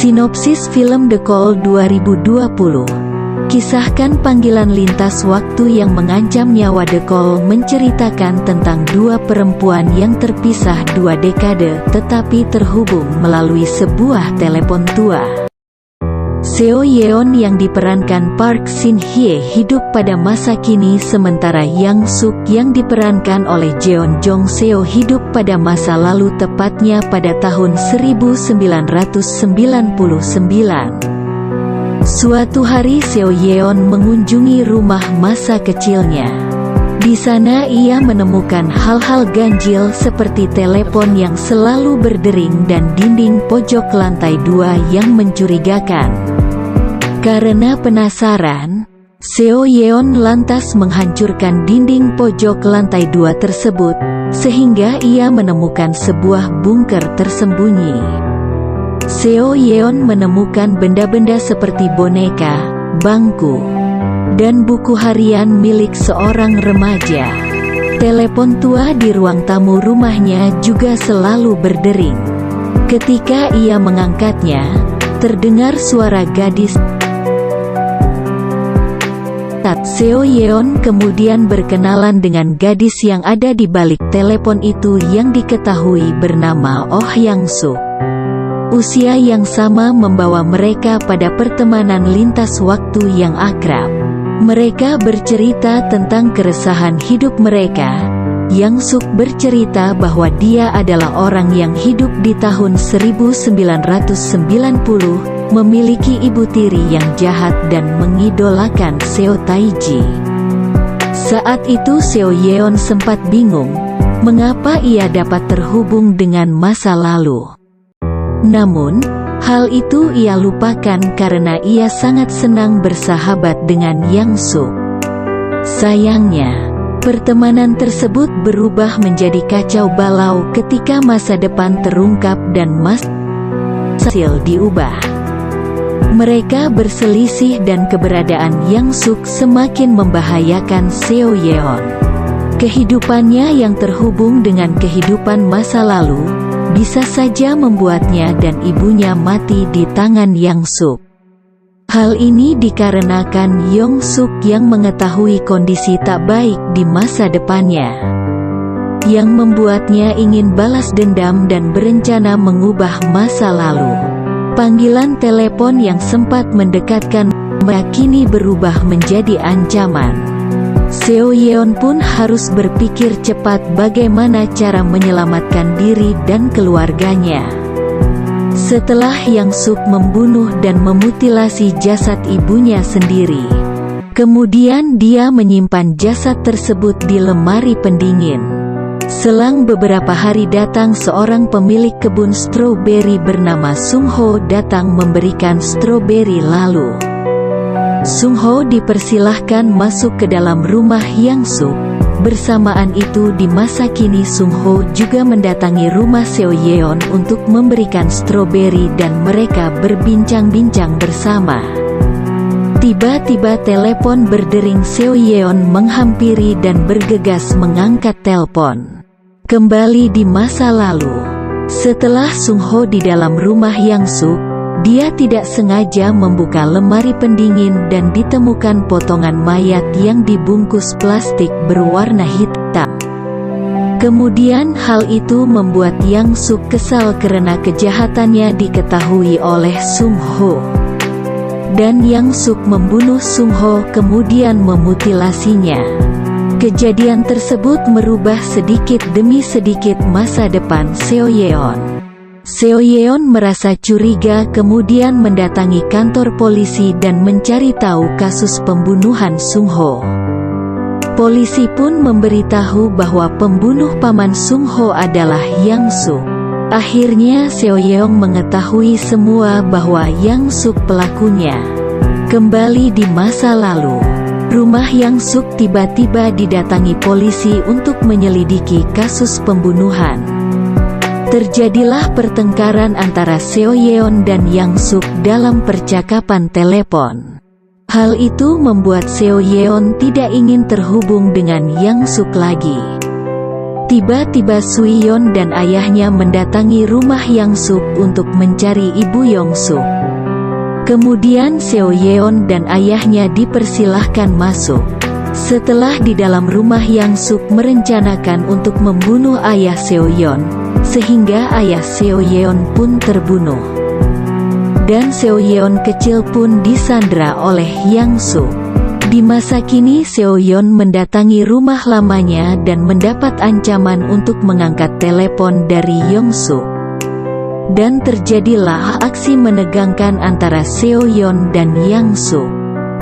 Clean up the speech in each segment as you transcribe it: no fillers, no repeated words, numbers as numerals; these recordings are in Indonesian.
Sinopsis film The Call 2020. Kisahkan panggilan lintas waktu yang mengancam nyawa. The Call menceritakan tentang dua perempuan yang terpisah 2 dekade tetapi terhubung melalui sebuah telepon tua. Seo Yeon yang diperankan Park Shin Hye hidup pada masa kini, sementara Yang Suk yang diperankan oleh Jeon Jong Seo hidup pada masa lalu, tepatnya pada tahun 1999. Suatu hari Seo Yeon mengunjungi rumah masa kecilnya. Di sana ia menemukan hal-hal ganjil seperti telepon yang selalu berdering dan dinding pojok lantai 2 yang mencurigakan. Karena penasaran, Seo Yeon lantas menghancurkan dinding pojok lantai 2 tersebut, sehingga ia menemukan sebuah bunker tersembunyi. Seo Yeon menemukan benda-benda seperti boneka, bangku, dan buku harian milik seorang remaja. Telepon tua di ruang tamu rumahnya juga selalu berdering. Ketika ia mengangkatnya, terdengar suara gadis. Seo Yeon kemudian berkenalan dengan gadis yang ada di balik telepon itu yang diketahui bernama Oh Yang Suk. Usia yang sama membawa mereka pada pertemanan lintas waktu yang akrab. Mereka bercerita tentang keresahan hidup mereka. Yang Suk bercerita bahwa dia adalah orang yang hidup di tahun 1990, memiliki ibu tiri yang jahat dan mengidolakan Seo Taiji. Saat itu Seo Yeon sempat bingung, mengapa ia dapat terhubung dengan masa lalu. Namun, hal itu ia lupakan karena ia sangat senang bersahabat dengan Yang Suk. Sayangnya, pertemanan tersebut berubah menjadi kacau balau ketika masa depan terungkap dan masa lalu diubah. Mereka berselisih dan keberadaan Yang Suk semakin membahayakan Seo Yeon. Kehidupannya yang terhubung dengan kehidupan masa lalu bisa saja membuatnya dan ibunya mati di tangan Yang Suk. Hal ini dikarenakan Yang Suk yang mengetahui kondisi tak baik di masa depannya, yang membuatnya ingin balas dendam dan berencana mengubah masa lalu. Panggilan telepon yang sempat mendekatkan mereka kini berubah menjadi ancaman. Seo Yeon pun harus berpikir cepat bagaimana cara menyelamatkan diri dan keluarganya. Setelah Yang Suk membunuh dan memutilasi jasad ibunya sendiri, kemudian dia menyimpan jasad tersebut di lemari pendingin. Selang beberapa hari datang seorang pemilik kebun stroberi bernama Sung Ho datang memberikan stroberi lalu. Sung Ho dipersilahkan masuk ke dalam rumah Yang Suk. Bersamaan itu di masa kini Sung Ho juga mendatangi rumah Seo Yeon untuk memberikan stroberi dan mereka berbincang-bincang bersama. Tiba-tiba telepon berdering. Seo Yeon menghampiri dan bergegas mengangkat telepon. Kembali di masa lalu. Setelah Sung Ho di dalam rumah Yang Suk, dia tidak sengaja membuka lemari pendingin dan ditemukan potongan mayat yang dibungkus plastik berwarna hitam. Kemudian hal itu membuat Yang Suk kesal karena kejahatannya diketahui oleh Sung Ho. Dan Yang Suk membunuh Sung Ho kemudian memutilasinya. Kejadian tersebut merubah sedikit demi sedikit masa depan Seo Yeon. Seo Yeon merasa curiga kemudian mendatangi kantor polisi dan mencari tahu kasus pembunuhan Sung Ho. Polisi pun memberitahu bahwa pembunuh paman Sung Ho adalah Yang Suk. Akhirnya Seo Yeon mengetahui semua bahwa Yang Suk pelakunya. Kembali di masa lalu, rumah Yang Suk tiba-tiba didatangi polisi untuk menyelidiki kasus pembunuhan. Terjadilah pertengkaran antara Seo Yeon dan Yang Suk dalam percakapan telepon. Hal itu membuat Seo Yeon tidak ingin terhubung dengan Yang Suk lagi. Tiba-tiba Suyeon dan ayahnya mendatangi rumah Yang Suk untuk mencari ibu Yong Suk. Kemudian Seo Yeon dan ayahnya dipersilahkan masuk. Setelah di dalam rumah, Yang Suk merencanakan untuk membunuh ayah Seo Yeon, sehingga ayah Seo Yeon pun terbunuh. Dan Seo Yeon kecil pun disandra oleh Yang Suk. Di masa kini Seo Yeon mendatangi rumah lamanya dan mendapat ancaman untuk mengangkat telepon dari Yong Suk. Dan terjadilah aksi menegangkan antara Seo Yeon dan Yang Suk.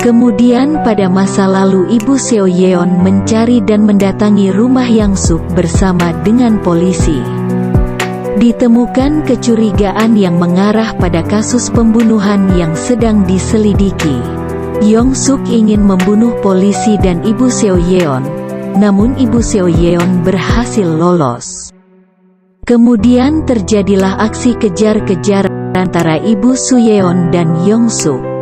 Kemudian pada masa lalu ibu Seo Yeon mencari dan mendatangi rumah Yang Suk bersama dengan polisi. Ditemukan kecurigaan yang mengarah pada kasus pembunuhan yang sedang diselidiki. Yong Suk ingin membunuh polisi dan ibu Seo Yeon, namun ibu Seo Yeon berhasil lolos. Kemudian terjadilah aksi kejar-kejaran antara ibu Soo Yeon dan Yong Suk.